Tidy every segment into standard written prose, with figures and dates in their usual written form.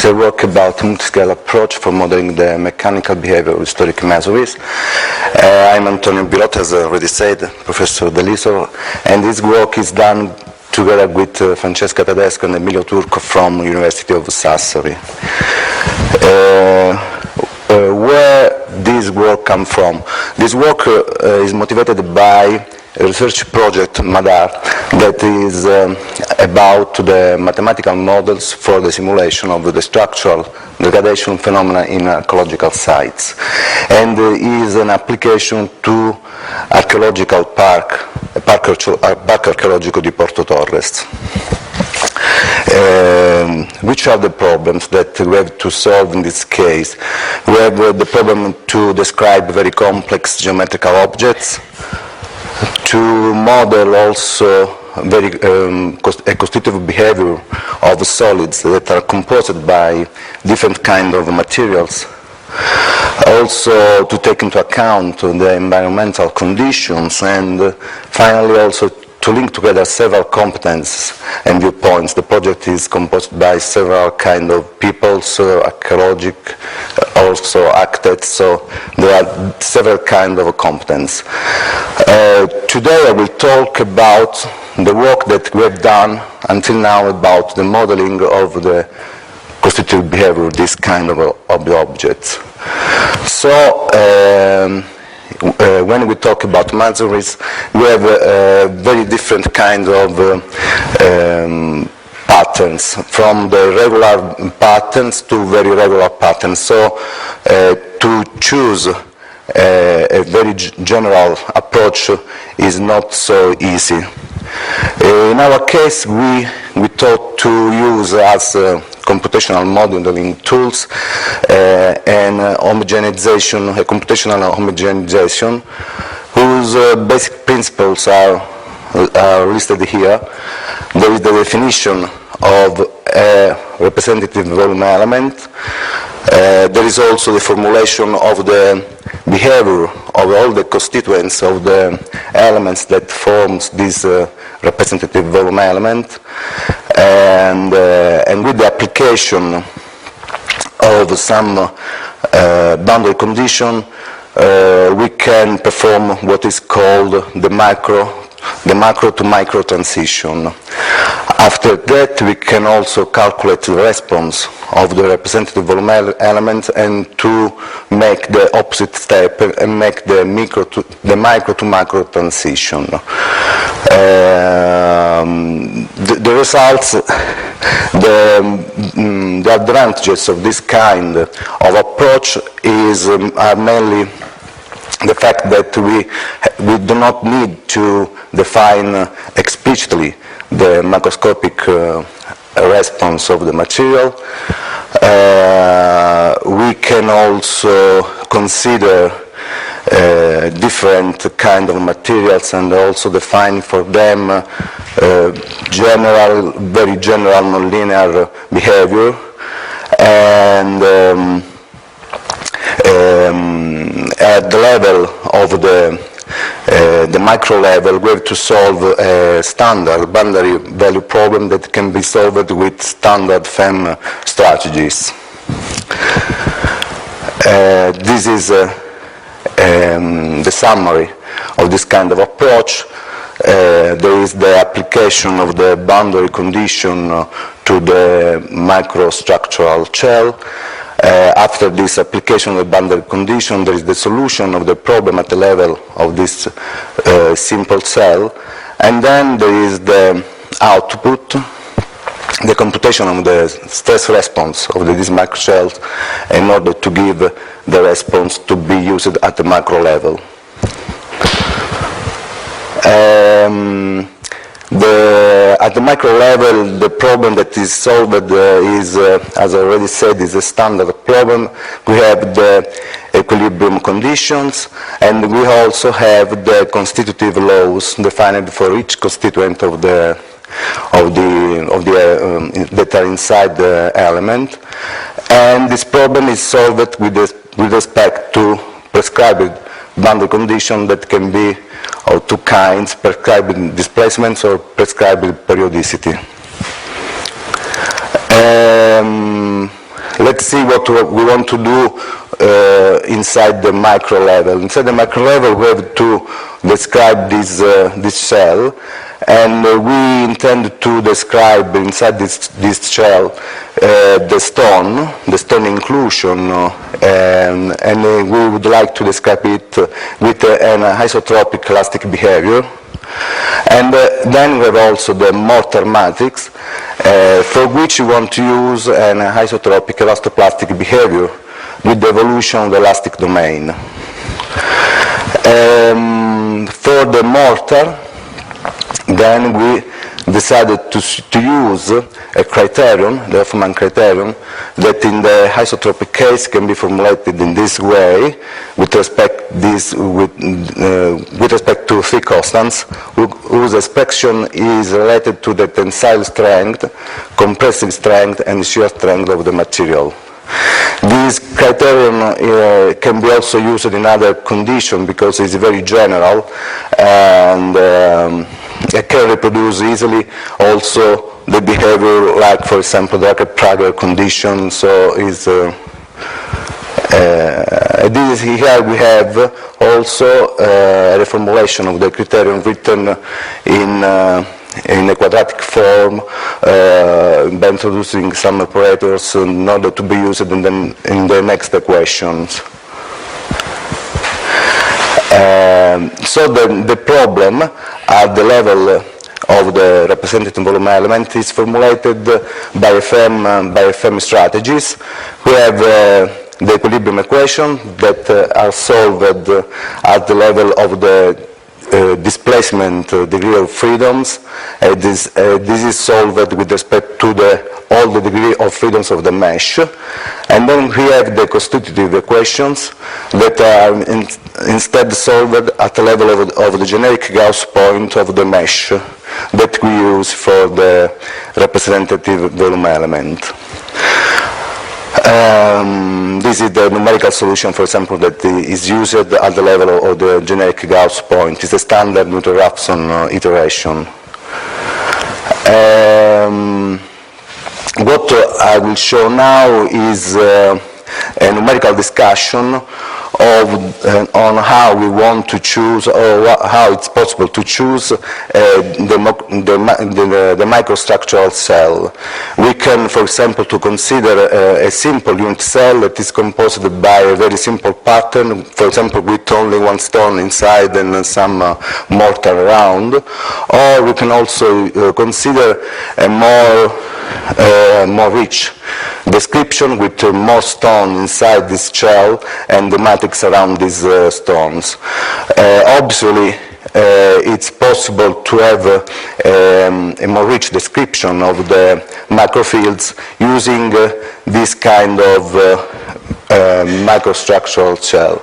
shall work about multi-scale approach for modeling the mechanical behavior of historic masonries. I'm Antonio Bilotta, as I already said, Professor Dell'Isola, and this work is done together with Francesca Tedesco and Emilio Turco from University of Sassari. Where this work comes from? This work is motivated by a research project, MADAR, that is about the mathematical models for the simulation of the structural degradation phenomena in archaeological sites, and is an application to archaeological park archeologico di Porto Torres. Which are the problems that we have to solve in this case? We have the problem to describe very complex geometrical objects, to model also very a constitutive behavior of solids that are composed by different kinds of materials. Also to take into account the environmental conditions, and finally also to link together several competences and viewpoints. The project is composed by several kinds of people, so archaeologic, also architects, so there are several kinds of competence. Today I will talk about the work that we have done until now about the modeling of the constitutive behavior of this kind of objects. So when we talk about masonries, we have very different kinds of patterns, from the regular patterns to very regular patterns. So to choose a very general approach is not so easy. In our case, we thought to use as computational modeling tools and homogenization, a computational homogenization, whose basic principles are listed here. There is the definition of a representative volume element. There is also the formulation of the behavior of all the constituents of the elements that forms this representative volume element, and with the application of some boundary condition, we can perform what is called the macro to micro transition. After that, we can also calculate the response of the representative volume element, and to make the opposite step and make the micro to macro transition. The results, the advantages of this kind of approach are mainly the fact that we do not need to define explicitly the macroscopic response of the material. We can also consider different kind of materials and also define for them very general nonlinear behavior, and at the level of the micro level, we have to solve a standard boundary value problem that can be solved with standard FEM strategies. This is the summary of this kind of approach. There is the application of the boundary condition to the microstructural shell. After this application of the boundary condition, there is the solution of the problem at the level of this simple cell, and then there is the output, the computation of the stress response of these microshells in order to give the response to be used at the macro level. At the micro level, the problem that is solved is, as I already said, is a standard problem. We have the equilibrium conditions, and we also have the constitutive laws defined for each constituent of that are inside the element. And this problem is solved with respect to prescribed boundary condition that can be of two kinds: prescribed displacements or prescribed periodicity. let's see what we want to do inside the micro level. Inside the micro level, we have to describe this shell, and we intend to describe inside this shell the stone inclusion, and we would like to describe it with an isotropic elastic behavior. And then we have also the mortar matrix, for which we want to use an isotropic elastoplastic behavior with the evolution of the elastic domain. For the mortar, then we decided to use a criterion, the Hoffman criterion, that in the isotropic case can be formulated in this way with respect to three constants whose expression is related to the tensile strength, compressive strength, and shear strength of the material. This criterion can be also used in other conditions because it's very general, and it can reproduce easily also the behavior, like for example the Hacker-Prager condition. So is here we have also a reformulation of the criterion written in a quadratic form by introducing some operators in order to be used in the next equations. So the problem at the level of the representative volume element is formulated by FM strategies. We have the equilibrium equation that are solved at the level of the displacement degree of freedoms. This is solved with respect to all the degree of freedoms of the mesh. And then we have the constitutive equations that are instead solved at the level of the generic Gauss point of the mesh that we use for the representative volume element. This is the numerical solution, for example, that is used at the level of the generic Gauss point. It's a standard Newton-Raphson iteration. What I will show now is a numerical discussion on how we want to choose, or how it's possible to choose the microstructural cell. We can, for example, to consider a simple unit cell that is composed by a very simple pattern, for example, with only one stone inside and some mortar around, or we can also consider a more rich description with more stone inside this shell and the matrix around these stones. Obviously, it's possible to have a more rich description of the macrofields using this kind of microstructural shell.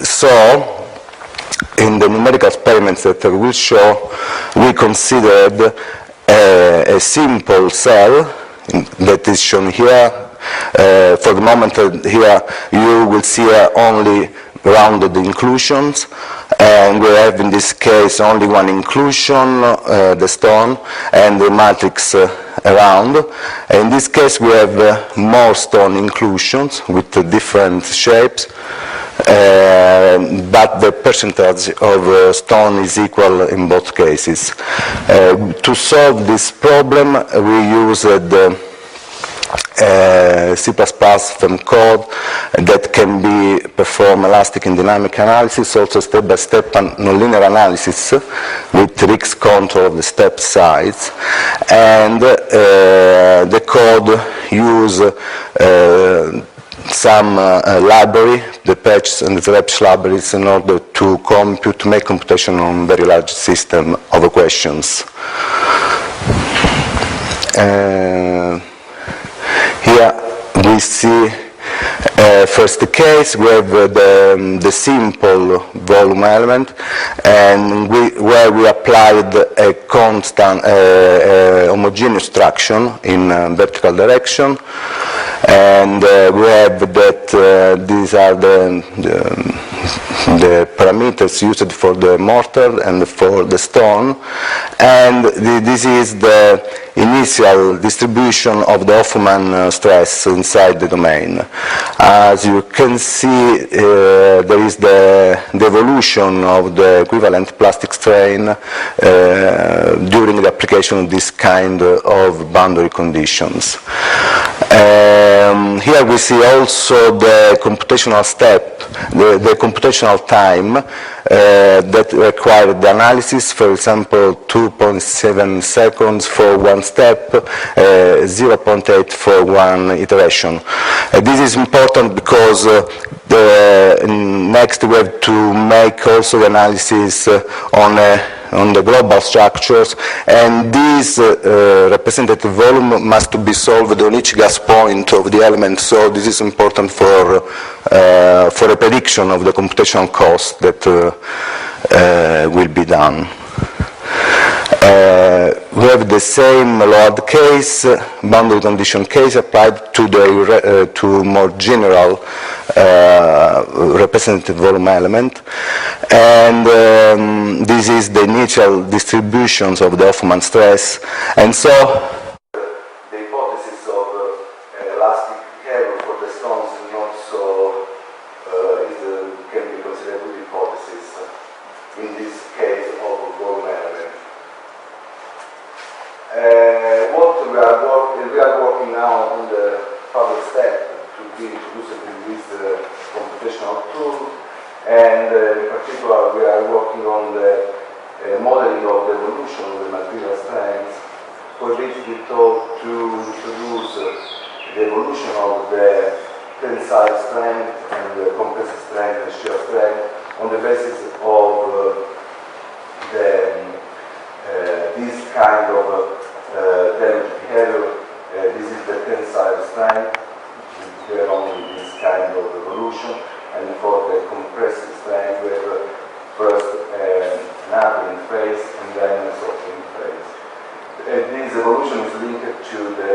So, in the numerical experiments that I will show, we considered a simple cell that is shown here. For the moment here you will see only rounded inclusions, and we have in this case only one inclusion, the stone, and the matrix around. In this case we have more stone inclusions with different shapes, but the percentage of stone is equal in both cases. To solve this problem we used C++ FM code that can be perform elastic and dynamic analysis, also step-by-step nonlinear analysis with Rix control of the step size, and the code use some library, the patch and the Zlepch libraries, in order to make computation on very large system of equations. Here we see first the case, we have the simple volume element, and where we applied a constant homogeneous traction in vertical direction, and we have that these are the the parameters used for the mortar and for the stone, and this is the initial distribution of the Hoffman stress inside the domain. As you can see, there is the evolution of the equivalent plastic strain during the application of this kind of boundary conditions. Here we see also the computational step, the computational time that required the analysis, for example, 2.7 seconds for one step, 0.8 for one iteration. This is important because next we have to make also the analysis on the global structures, and this representative volume must be solved on each gas point of the element, so this is important for a prediction of the computational cost that will be done. We have the same load case, boundary condition case applied to more general representative volume element, and this is the initial distributions of the Hoffman stress, and so the hypothesis of elastic behavior for the stones is not so can be considered a good hypothesis in this case of volume element. We are working now on the further step to be introduced in this computational tool, and in particular we are working on the modeling of the evolution of the material strengths. For this we thought to introduce the evolution of the tensile strength and the compressive strength and shear strength on the basis of this kind of damage behavior. This is the tensile strength. We have only this kind of evolution, and for the compressive strength we have first an anchoring phase and then a softening phase. This evolution is linked to the